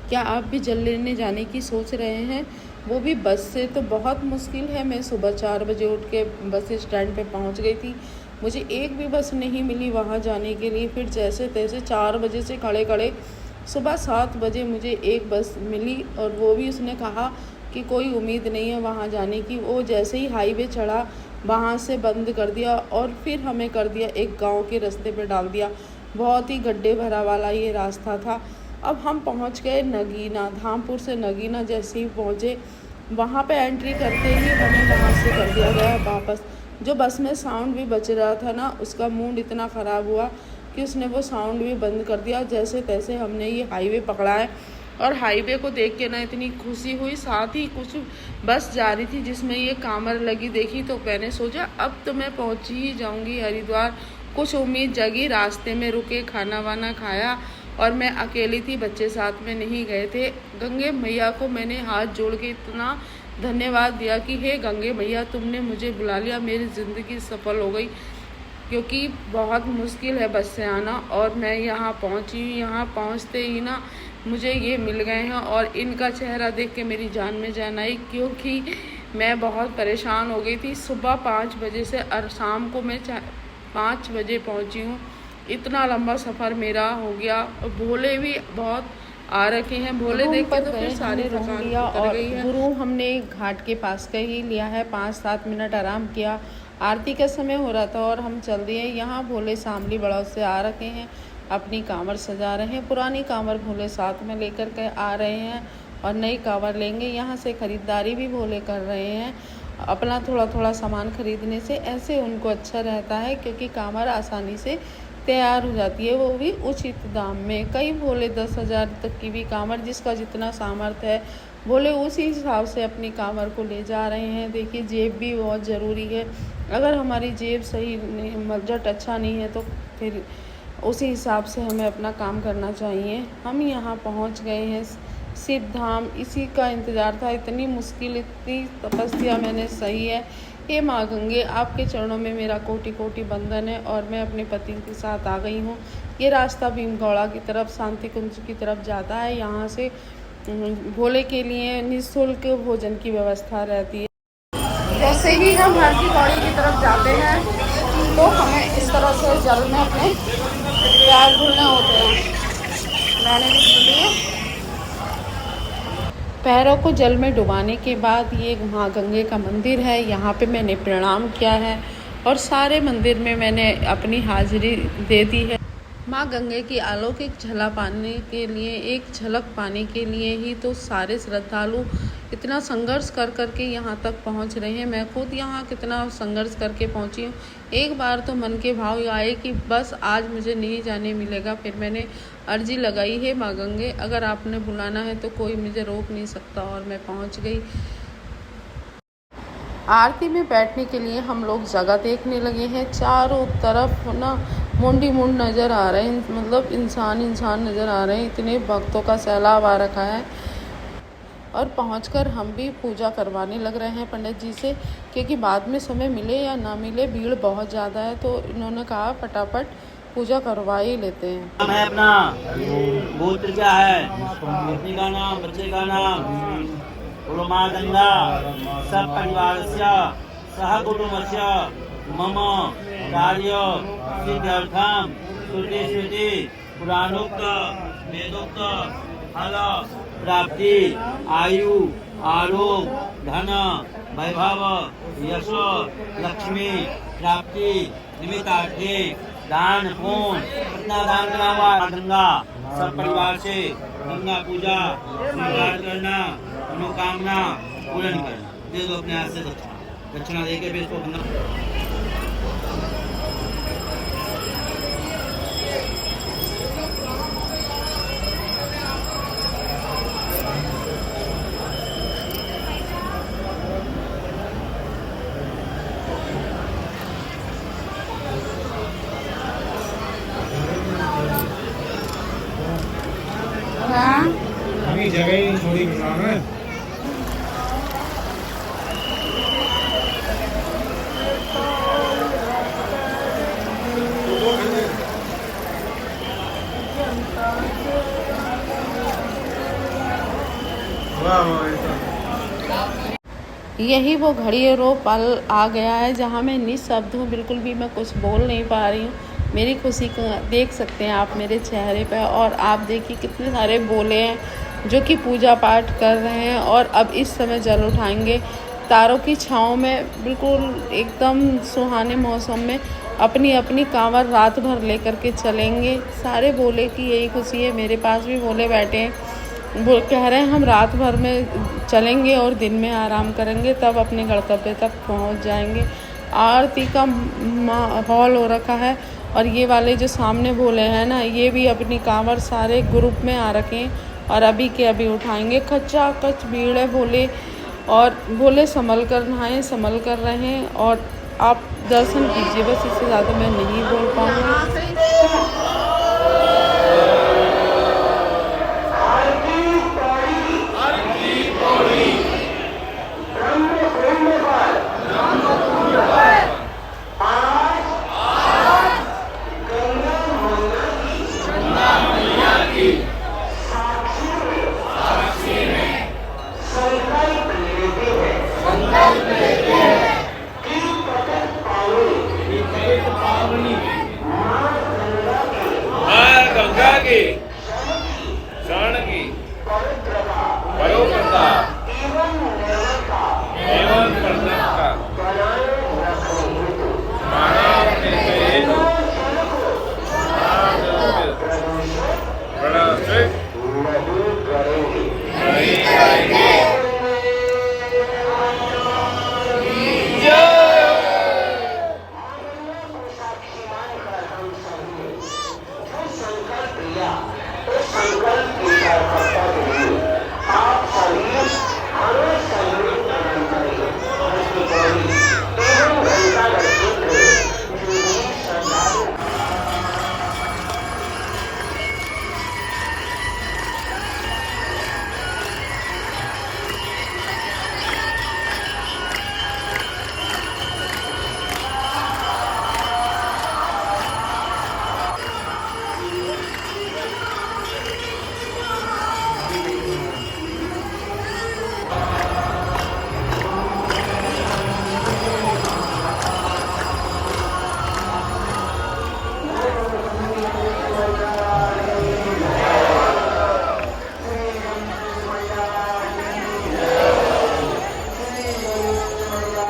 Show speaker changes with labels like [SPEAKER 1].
[SPEAKER 1] क्या आप भी जल लेने जाने की सोच रहे हैं, वो भी बस से, तो बहुत मुश्किल है। मैं सुबह 4 बजे उठ के बस स्टैंड पे पहुंच गई थी। मुझे एक भी बस नहीं मिली वहां जाने के लिए। फिर जैसे तैसे 4 बजे से खड़े खड़े सुबह 7 बजे मुझे एक बस मिली, और वो भी उसने कहा कि कोई उम्मीद नहीं है वहाँ जाने की। वो जैसे ही हाईवे चढ़ा वहाँ से बंद कर दिया, और फिर हमें कर दिया एक गांव के रास्ते पे डाल दिया। बहुत ही गड्ढे भरा वाला ये रास्ता था। अब हम पहुँच गए नगीना। धामपुर से नगीना जैसे ही पहुँचे, वहाँ पे एंट्री करते ही हमें वहाँ से कर दिया गया वापस। जो बस में साउंड भी बज रहा था ना, उसका मूड इतना ख़राब हुआ कि उसने वो साउंड भी बंद कर दिया। जैसे तैसे हमने ये हाईवे पकड़ा है, और हाईवे को देख के ना इतनी खुशी हुई। साथ ही कुछ बस जा रही थी जिसमें ये कामर लगी देखी, तो मैंने सोचा अब तो मैं पहुंच ही जाऊंगी हरिद्वार। कुछ उम्मीद जगी। रास्ते में रुके, खाना वाना खाया, और मैं अकेली थी, बच्चे साथ में नहीं गए थे। गंगे मैया को मैंने हाथ जोड़ के इतना धन्यवाद दिया कि हे गंगे मैया, तुमने मुझे बुला लिया, मेरी ज़िंदगी सफल हो गई। क्योंकि बहुत मुश्किल है बस से आना, और मैं यहाँ पहुँची। यहाँ पहुँचते ही ना मुझे ये मिल गए हैं, और इनका चेहरा देख के मेरी जान में जान आई। क्योंकि मैं बहुत परेशान हो गई थी। सुबह 5 बजे से और शाम को मैं 5 बजे पहुँची हूँ। इतना लंबा सफ़र मेरा हो गया। और भोले भी बहुत आ रखे हैं। भोले देख के तो फिर सारी थकान उतर गई है। गुरु हमने घाट के पास का ही लिया है। 5-7 मिनट आराम किया। आरती का समय हो रहा था और हम चल दिए। यहाँ भोले शामली बड़ाव से आ रखे हैं, अपनी कांवर सजा रहे हैं। पुरानी कांवर भोले साथ में लेकर के आ रहे हैं, और नई कांवर लेंगे। यहाँ से ख़रीदारी भी भोले कर रहे हैं। अपना थोड़ा थोड़ा सामान खरीदने से ऐसे उनको अच्छा रहता है, क्योंकि कांवर आसानी से तैयार हो जाती है, वो भी उचित दाम में। कई भोले 10,000 तक की भी कांवर, जिसका जितना सामर्थ्य है, भोले उसी हिसाब से अपनी कांवर को ले जा रहे हैं। देखिए, जेब भी बहुत ज़रूरी है। अगर हमारी जेब सही नहीं, बजट अच्छा नहीं है, तो फिर उसी हिसाब से हमें अपना काम करना चाहिए। हम यहाँ पहुँच गए हैं सिद्ध धाम। इसी का इंतज़ार था। इतनी मुश्किल, इतनी तपस्या मैंने सही है। हे माँ गंगे, आपके चरणों में मेरा कोटि कोटि वंदन है, और मैं अपने पति के साथ आ गई हूँ। ये रास्ता भीमगौड़ा की तरफ, शांति कुंज की तरफ जाता है। यहाँ से भोले के लिए निःशुल्क भोजन की व्यवस्था रहती है। जैसे ही हम हर की पौड़ी की तरफ जाते हैं, तो हमें इस तरह से जल में अपने पैर धुलने होते हैं। मैंने भी धुल लिए। पैरों को जल में डुबाने के बाद ये माँ गंगे का मंदिर है। यहाँ पे मैंने प्रणाम किया है, और सारे मंदिर में मैंने अपनी हाजिरी दे दी है। माँ गंगे की अलौकिक झलक पाने के लिए, एक झलक पाने के लिए ही तो सारे श्रद्धालु इतना संघर्ष कर करके यहाँ तक पहुँच रहे हैं। मैं खुद यहाँ कितना संघर्ष करके पहुँची हूँ। एक बार तो मन के भाव आए कि बस आज मुझे नहीं जाने मिलेगा। फिर मैंने अर्जी लगाई है, माँ गंगे अगर आपने बुलाना है तो कोई मुझे रोक नहीं सकता, और मैं पहुँच गई। आरती में बैठने के लिए हम लोग जगह देखने लगे हैं। चारों तरफ ना मुंडी मुंड नज़र आ रहे हैं, मतलब इंसान नज़र आ रहे हैं। इतने भक्तों का सैलाब आ रखा है। और पहुंचकर हम भी पूजा करवाने लग रहे हैं पंडित जी से, क्योंकि बाद में समय मिले या ना मिले, भीड़ बहुत ज़्यादा है। तो इन्होंने कहा फटाफट पूजा करवा ही लेते हैं।
[SPEAKER 2] नाम है अपना, गोत्र क्या है, पत्नी का नाम, बच्चे का नाम, बोलो माँ गंगा सब परिवार सह कुटुंबस्य मम कार्य सिद्ध्यर्थम श्रुति श्रुति पुराणोक्त वेदोक्त फल प्राप्ति आयु आरोग्य धन वैभव यश लक्ष्मी प्राप्ति निमित्तार्थे दान पुण्य कितना दान करना हुआ। गंगा सब परिवार से गंगा पूजा स्वीकार करना, मनोकामना पूर्ण करना। दे दो अपने हाथ से दक्षिणा, दक्षिणा देके भी इसको गंगा
[SPEAKER 3] जगह ही छोड़ी है। वाह वाह
[SPEAKER 1] यही वो घड़ी और वो पल आ गया है जहाँ मैं निःशब्द हूँ, बिल्कुल भी मैं कुछ बोल नहीं पा रही हूँ। मेरी खुशी को देख सकते हैं आप मेरे चेहरे पे, और आप देखिए कितने सारे बोले हैं जो कि पूजा पाठ कर रहे हैं और अब इस समय जल उठाएंगे तारों की छाँव में, बिल्कुल एकदम सुहाने मौसम में अपनी अपनी कांवर रात भर लेकर के चलेंगे। सारे बोले की यही खुशी है। मेरे पास भी बोले बैठे हैं, वो कह रहे हैं हम रात भर में चलेंगे और दिन में आराम करेंगे, तब अपने गंतव्य तक पहुंच जाएंगे। आरती का माहौल हो रखा है और ये वाले जो सामने बोले हैं ना, ये भी अपनी कांवर सारे ग्रुप में आ रखे हैं और अभी के अभी उठाएंगे। खच्चा कच भीड़ है बोले, और बोले संभल कर नहाएं, संभल कर रहें और आप दर्शन कीजिए। बस इससे ज़्यादा मैं नहीं बोल पाऊँगी।